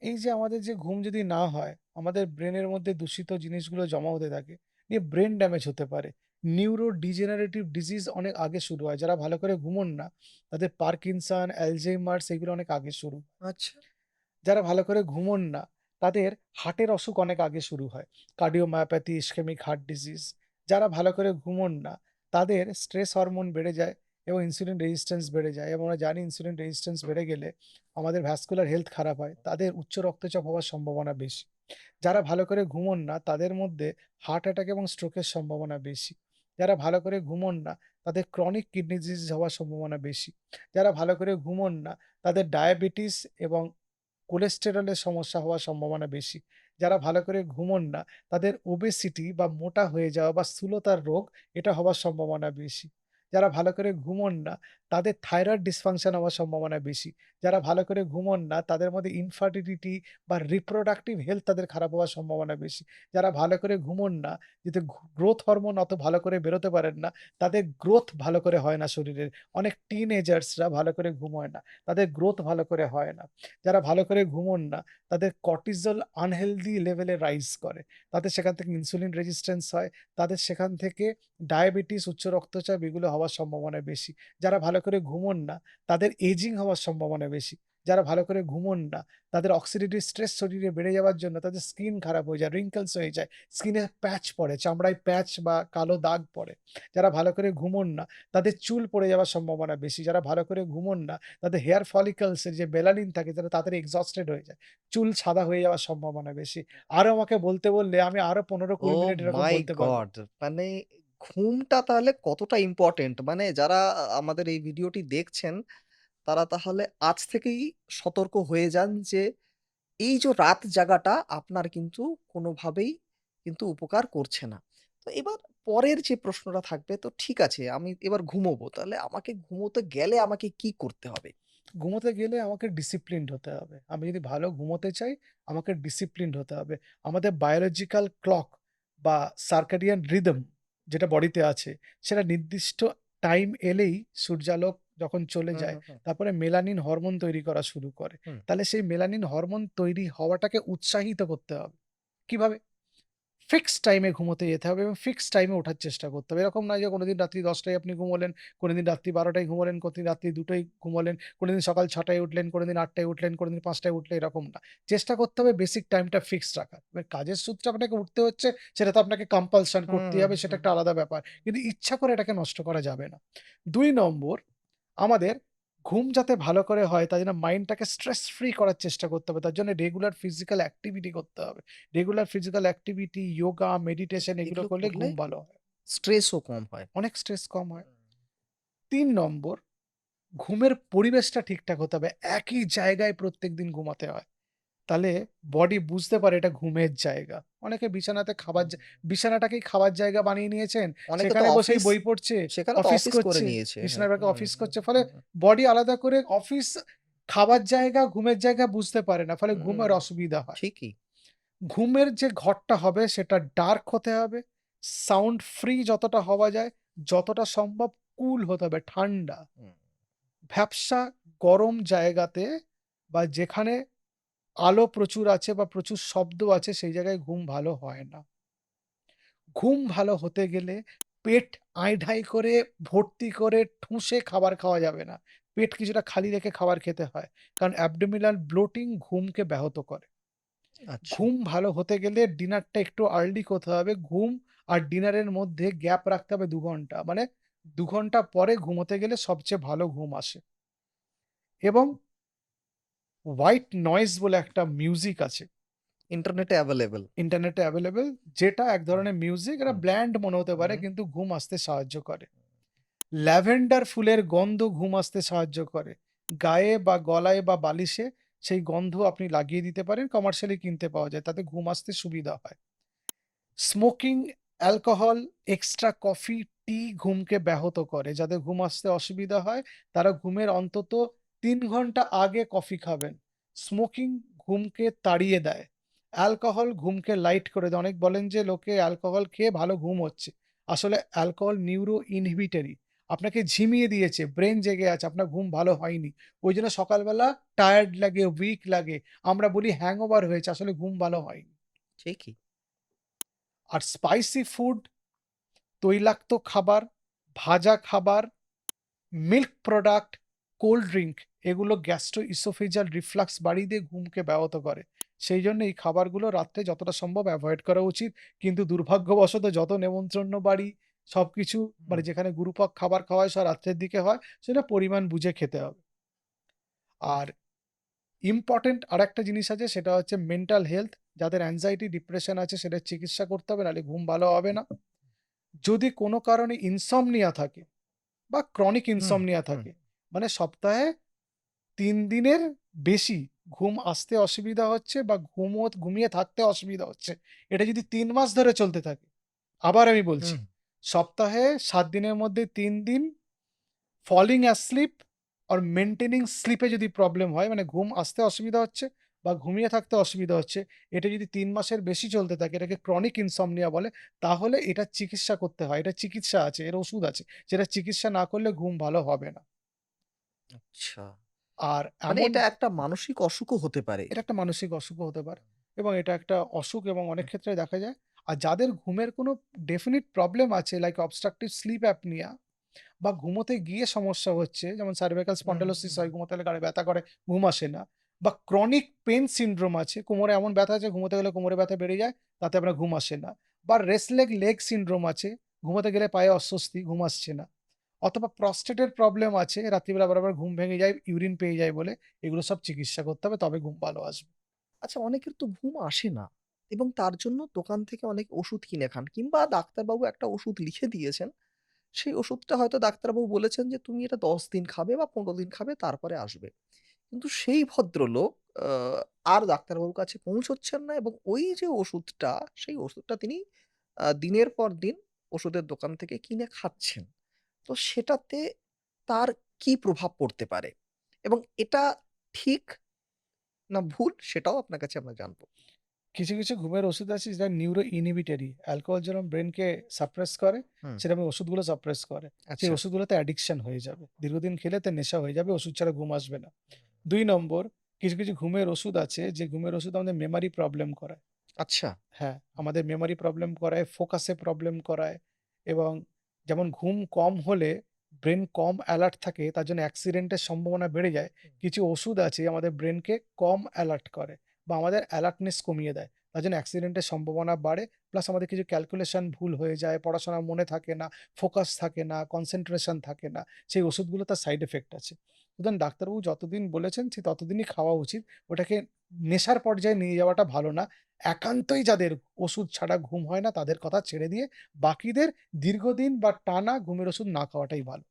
এই যে আমাদের যে ঘুম যদি না হয়, আমাদের ব্রেনের মধ্যে দূষিত জিনিসগুলো জমা হতে থাকে। নিয়ে ব্রেন ড্যামেজ হতে পারে। নিউরো ডিজেনারেটিভ ডিজিজ অনেক আগে শুরু হয়। যারা ভালো করে ঘুমোন না, তাদের পার্কিনসন, অ্যালঝেইমার্স এগুলো অনেক আগে শুরু। আচ্ছা। যারা ভালো করে ঘুমোন না, তাদের হার্টের অসুখ অনেক আগে শুরু হয়। Cardiomyopathy, ischaemic heart disease. যারা ভালো করে ঘুমোন না, তাদের স্ট্রেস হরমোন বেড়ে যায় এবং ইনসুলিন রেজিস্ট্যান্স বেড়ে যায় এবং আমরা জানি ইনসুলিন রেজিস্ট্যান্স বেড়ে গেলে আমাদের ভাস্কুলার হেলথ খারাপ হয়। তাদের উচ্চ রক্তচাপ হওয়ার সম্ভাবনা বেশি। যারা ভালো করে ঘুমোন না, তাদের মধ্যে হার্ট অ্যাটাক এবং স্ট্রোকের সম্ভাবনা বেশি। যারা ভালো করে ঘুমোন না, তাদের ক্রনিক কিডনি ডিজিজ হওয়ার সম্ভাবনা বেশি। যারা ভালো করে ঘুমোন না, তাদের ডায়াবেটিস এবং কোলেস্টেরলের সমস্যা হওয়ার সম্ভাবনা বেশি। যারা ভালো করে ঘুমোন না, তাদের ওবেসিটি বা মোটা হয়ে যাওয়া বা স্থূলতার রোগ এটা হওয়ার সম্ভাবনা বেশি। যারা ভালো করে ঘুমোন না, তাদের থাইরয়েড ডিসফাংশন হওয়ার সম্ভাবনা বেশি। যারা ভালো করে ঘুমোন না, তাদের মধ্যে ইনফার্টিলিটি বা রিপ্রোডাক্টিভ হেলথ তাদের খারাপ হওয়ার সম্ভাবনা বেশি। যারা ভালো করে ঘুমোন না, যাতে গ্রোথ হরমোন অত ভালো করে বেরোতে পারেন না, তাদের গ্রোথ ভালো করে হয় না শরীরের। অনেক টিনেজার্সরা ভালো করে ঘুমোয় না। তাদের গ্রোথ ভালো করে হয় না। যারা ভালো করে ঘুমোন না, তাদের কর্টিসল আনহেলথি লেভেলে রাইজ করে। তাদের সেখান থেকে ইনসুলিন রেজিস্ট্যান্স হয়। তাদের সেখান থেকে ডায়াবেটিস, উচ্চ রক্তচাপ এগুলো হওয়ার সম্ভাবনা বেশি। যারা ভালো করে ঘুমোন না, তাদের এজিং হওয়ার সম্ভাবনা বেশি। যারা ভালো করে ঘুমোন না, তাদের অক্সিডেটিভ স্ট্রেস শরীরে বেড়ে যাওয়ার জন্য তাদের স্কিন খারাপ হয়ে যায়, wrinkles হয়ে যায়। স্কিনে প্যাচ পড়ে, চামড়ায় প্যাচ বা কালো দাগ পড়ে। যারা ভালো করে ঘুমোন না, তাদের চুল পড়ে যাওয়ার সম্ভাবনা বেশি। যারা ভালো করে ঘুমোন না, তাদের হেয়ার ফলিকলস এর যে মেলানিন থাকে তারা তাড়াতাড়ি এক্সহস্টেড হয়ে যায়। চুল সাদা হয়ে যাওয়ার সম্ভাবনা বেশি। আরো আমাকে বলতে বললে আমি আরো ১৫-২০ ওহ মিনিট এরকম মাই বলতে পারব। গড! মানে ঘুমটা তাহলে কতটা ইম্পোর্টেন্ট। মানে যারা আমাদের এই ভিডিওটি দেখছেন, তারা তাহলে আজ থেকেই সতর্ক হয়ে যান যে এই যে রাত জাগাটা আপনার কিন্তু কোনোভাবেই কিন্তু উপকার করছে না। তো এবার পরের যে প্রশ্নটা থাকবে, তো ঠিক আছে আমি এবার ঘুমোবো। তাহলে আমাকে ঘুমোতে গেলে আমাকে কি করতে হবে? ঘুমোতে গেলে আমাকে ডিসিপ্লিনড হতে হবে। আমি যদি ভালো ঘুমোতে চাই, আমাকে ডিসিপ্লিনড হতে হবে। আমাদের বায়োলজিক্যাল ক্লক বা সার্কাডিয়ান রিদম যেটা বডিতে আছে, সেটা নির্দিষ্ট টাইম এলেই সূর্যালোক যখন চলে হুম, যায়, হুম, হুম, তারপরে মেলানিন হরমোন তৈরি করা শুরু করে। হুম। তাহলে সেই মেলানিন হরমোন তৈরি হওয়াটাকে উৎসাহিত করতে হবে। কিভাবে? ফিক্সড টাইমে ঘুমোতে যেতে হবে এবং ফিক্সড টাইমে ওঠার চেষ্টা করতে হবে। এরকম নয় যে কোনদিন রাত্রি ১০ টায় আপনি ঘুমোলেন, কোনদিন রাত্রি ১২ টায় ঘুমোলেন, কোনদিন রাত্রি ২ টায় ঘুমোলেন, কোনদিন সকাল ৬ টায় উঠলেন, কোনদিন ৮ টায় উঠলেন, কোনদিন ৫ টায় উঠলে এরকম না। চেষ্টা করতে হবে বেসিক টাইমটা ফিক্সড রাখার। এবার কাজের সূত্রে আপনাকে উঠতে হচ্ছে সেটা তো আপনাকে কম্পালশন করতেই হুম, হবে সেটা হুম। একটা আলাদা ব্যাপার। কিন্তু ইচ্ছা করে এটাকে নষ্ট করা যাবে না। ২ নম্বর আমাদের ঘুম যাতে ভালো করে হয় তার জন্য মাইন্ডটাকে স্ট্রেস ফ্রি করার চেষ্টা করতে হবে। তার জন্য রেগুলার ফিজিক্যাল অ্যাক্টিভিটি করতে হবে। Regular physical activity, yoga, meditation এগুলো এগুলো করলে করলে ঘুম ভালো হয়। স্ট্রেসও কম হয়। অনেক স্ট্রেস কম হয়। ৩ নম্বর ঘুমের পরিবেশটা ঠিকঠাক হতে হবে। একই জায়গায় প্রত্যেকদিন ঘুমাতে হয়। তাহলে বডি বুঝতে পারে এটা ঘুমের জায়গা। অনেকে বিছানাতে খাবার হুম। বিছানাটাকেই খাবার জায়গা বানিয়ে নিয়েছেন। অনেকে তো সেখানে বসেই অফিস বই পড়ছে, সেখানে তো অফিস অফিস করে করছে, নিয়েছে। হ্যাঁ। বিছানার পাশে হুম, অফিস হুম, করছে। ফলে হুম, হুম, বডি আলাদা করে অফিস খাবার জায়গা, ঘুমের জায়গা বুঝতে পারে না। ফলে হুম, ঘুমের অসুবিধা হয়। ঠিকই। ঘুমের যে ঘরটা হবে সেটা ডার্ক হতে হবে। সাউন্ড ফ্রি যতটা হওয়া যায়, যতটা সম্ভব কুল হতে হবে, ঠান্ডা। হুম। ভ্যাপসা গরম জায়গাতে বা যেখানে আলো প্রচুর আছে বা প্রচুর শব্দ আছে সেই জায়গায় ঘুম ভালো হয় না। ঘুম ভালো হতে গেলে পেট আই-ঢাই করে ভর্তি করে ঠুসে খাবার খাওয়া যাবে না। পেট কিছুটা খালি রেখে খাবার খেতে হয়। কারণ অ্যাবডোমিনাল ব্লোটিং ঘুমকে ব্যাহত করে। আচ্ছা। ঘুম ভালো হতে গেলে ডিনারটা একটু আর্লি করতে হবে। ঘুম আর ডিনারের মধ্যে গ্যাপ রাখতে হবে ২ ঘন্টা। মানে ২ ঘন্টা পরে ঘুমোতে গেলে সবচেয়ে ভালো ঘুম আসে। এবং হোয়াইট নয়েজ বলে একটা মিউজিক আছে। ইন্টারনেটে এভেইলেবল। ইন্টারনেটে এভেইলেবল যেটা এক হুম, ধরনের মিউজিক এটা হুম, ব্ল্যান্ড মনে হতে পারে হুম। কিন্তু ঘুম আসতে সাহায্য করে। ল্যাভেন্ডার ফুলের গন্ধ ঘুম আসতে সাহায্য করে। গায়ে বা গলায় বা বালিশে সেই গন্ধ আপনি লাগিয়ে দিতে পারেন। কমার্শিয়ালি কিনতে পাওয়া যায়। তাতে ঘুম আসতে সুবিধা হয়। স্মোকিং, অ্যালকোহল, এক্সট্রা কফি, টি ঘুমকে ব্যাহত করে। যাদের ঘুম আসতে অসুবিধা হয় তারা ঘুমের অন্তত ৩ ঘন্টা আগে কফি খাবেন। স্মোকিং ঘুমকে তাড়িয়ে দেয়। অ্যালকোহল ঘুমকে লাইট করে দেয়। অনেক বলেন যে লোকে অ্যালকোহল খেয়ে ভালো ঘুম হচ্ছে। আসলে অ্যালকোহল নিউরো ইনহিবিটরি। আপনাকে ঝিমিয়ে দিয়েছে, ব্রেইন জেগে আছে, আপনার ঘুম ভালো হয়নি। ওই জন্য সকালবেলা টায়ার্ড লাগে, উইক লাগে। আমরা বলি হ্যাংওভার হয়েছে, আসলে ঘুম ভালো হয়নি। ঠিকই। আর স্পাইসি ফুড, তৈলাক্ত খাবার, ভাজা খাবার, মিল্ক প্রোডাক্ট, কোল্ড ড্রিংক এগুলো গ্যাস্ট্রোইসোফেজিয়াল রিফ্লাক্স বাড়িয়ে দিয়ে ঘুমকে ব্যাহত করে। সেই জন্য এই খাবারগুলো রাত্রে যতটা সম্ভব এভয়েড করা উচিত। কিন্তু দুর্ভাগ্যবশত যত নেমন্ত্রণ বাড়ি সবকিছু হুম, মানে যেখানে গুরুপাক খাবার খাওয়া হয় সব রাত্রের দিকে হয়, সেটা পরিমাণ বুঝে খেতে হবে। আর ইম্পোর্টেন্ট আরেকটা জিনিস আছে সেটা হচ্ছে মেন্টাল হেলথ। যাদের অ্যাংজাইটি, ডিপ্রেশন আছে সেটার চিকিৎসা করতে হবে নাহলে ঘুম ভালো হবে না। যদি কোনো কারণে ইনসমনিয়া থাকে বা ক্রনিক হুম, ইনসমনিয়া হুম, থাকে, মানে সপ্তাহে ৩ দিনের বেশি ঘুম আসতে অসুবিধা হচ্ছে বা ঘুমিয়ে থাকতে অসুবিধা হচ্ছে। এটা যদি ৩ মাস ধরে চলতে থাকে, আবার আমি বলছি, হুম। সপ্তাহে ৭ দিনের মধ্যে ৩ দিন falling asleep or maintaining sleep এ যদি প্রবলেম হয়, মানে ঘুম আসতে অসুবিধা হচ্ছে বা ঘুমিয়ে থাকতে অসুবিধা হচ্ছে, এটা যদি ৩ মাসের বেশি চলতে থাকে, এটাকে ক্রনিক ইনসমনিয়া বলে। তাহলে এটার চিকিৎসা করতে হয়। এটার চিকিৎসা আছে, এর ওষুধ আছে। যেটা চিকিৎসা না করলে ঘুম ভালো হবে না। আচ্ছা। আর মানে এমন এটা একটা মানসিক অসুখও হতে পারে। এটা একটা মানসিক অসুখও হতে পারে এবং এটা একটা অসুখ এবং অনেক ক্ষেত্রে দেখা যায়। আর যাদের ঘুমের কোনো ডেফিনিট প্রবলেম আছে লাইক অবস্ট্রাকটিভ স্লিপ অ্যাপনিয়া বা ঘুমোতে গিয়ে সমস্যা হচ্ছে যেমন সার্ভাইকাল হুম, স্পন্ডিলোসিস হুম, হয়, ঘুমোতে গেলে ঘাড়ে ব্যথা করে, ঘুম আসে না বা ক্রনিক পেইন সিনড্রোম আছে, কোমরে এমন ব্যথা আছে ঘুমোতে গেলে কোমরে ব্যথা বেড়ে যায়, তাতে আপনার ঘুম আসে না। বা রেস্টলেস লেগ সিনড্রোম আছে, ঘুমোতে গেলে পায়ে অস্বস্তি, ঘুম আসছে না। অথবা প্রস্টেটের প্রবলেম আছে, রাত্রিবেলা বারবার ঘুম ভেঙে যায়, ইউরিন পেয়ে যায় বলে, এগুলো সব চিকিৎসা করতে হবে তবে ঘুম ভালো আসবে। আচ্ছা, অনেকের তো ঘুম আসে না এবং তার জন্য দোকান থেকে অনেক ওষুধ কিনে খান কিংবা ডাক্তারবাবু একটা ওষুধ লিখে দিয়েছেন। সেই ওষুধটা হয়তো ডাক্তারবাবু বলেছেন যে, "তুমি এটা ১০ দিন খাবে বা ১৫ দিন খাবে তারপরে আসবে।" কিন্তু সেই ভদ্রলোক আ আর ডাক্তারবাবুর কাছে পৌঁছচ্ছেন না এবং ওই যে ওষুধটা, সেই ওষুধটা তিনি দিনের পর দিন ওষুধের দোকান থেকে কিনে খাচ্ছেন। তো সেটাতে তার কি প্রভাব পড়তে পারে? এবং এটা ঠিক না ভুল সেটাও আপনার কাছে আমরা জানব। কিছু, কিছু ঘুমের ওষুধ আছে যেটা নিউরো ইনহিবিটরি। অ্যালকোহল যেরকম ব্রেইনকে সাপ্রেস করে, হুম, সেরকম ওষুধগুলো সাপ্রেস করে। সেই আচ্ছা। ওষুধগুলোতে অ্যাডিকশন হয়ে যাবে। দীর্ঘদিন খেলে তার নেশা হয়ে যাবে, ওষুধ ছাড়া ঘুম আসবে না। ২ নম্বর, কিছু, কিছু ঘুমের ওষুধ আছে যে ঘুমের ওষুধ আমাদের মেমোরি প্রবলেম করায়। আচ্ছা। হ্যাঁ, আমাদের মেমোরি প্রবলেম করায়, ফোকাসে প্রবলেম করায় এবং যেমন ঘুম কম হলে ব্রেইন কম অ্যালার্ট থাকে, তার জন্য অ্যাক্সিডেন্টের সম্ভাবনা বেড়ে যায়। হুম, কিছু ওষুধ আছে আমাদের ব্রেইনকে কম অ্যালার্ট করে বা আমাদের অ্যালার্টনেস কমিয়ে দেয়। তার জন্য অ্যাক্সিডেন্টের সম্ভাবনা বাড়ে। প্লাস আমাদের কিছু ক্যালকুলেশন ভুল হয়ে যায়, পড়াশোনা মনে থাকে না, ফোকাস থাকে না, কনসেনট্রেশন থাকে না। সেই ওষুধগুলো তার সাইড ইফেক্ট আছে। সুতরাং ডাক্তারবাবু যতদিন বলেছেন ঠিক ততদিনই খাওয়া উচিত। ওটাকে নেশার পর্যায়ে নিয়ে যাওয়াটা ভালো না। একান্তই যাদের ওষুধ ছাড়া ঘুম হয় না তাদের কথা ছেড়ে দিয়ে বাকিদের দীর্ঘদিন বা টানা ঘুমের ওষুধ না খাওয়াটাই ভালো।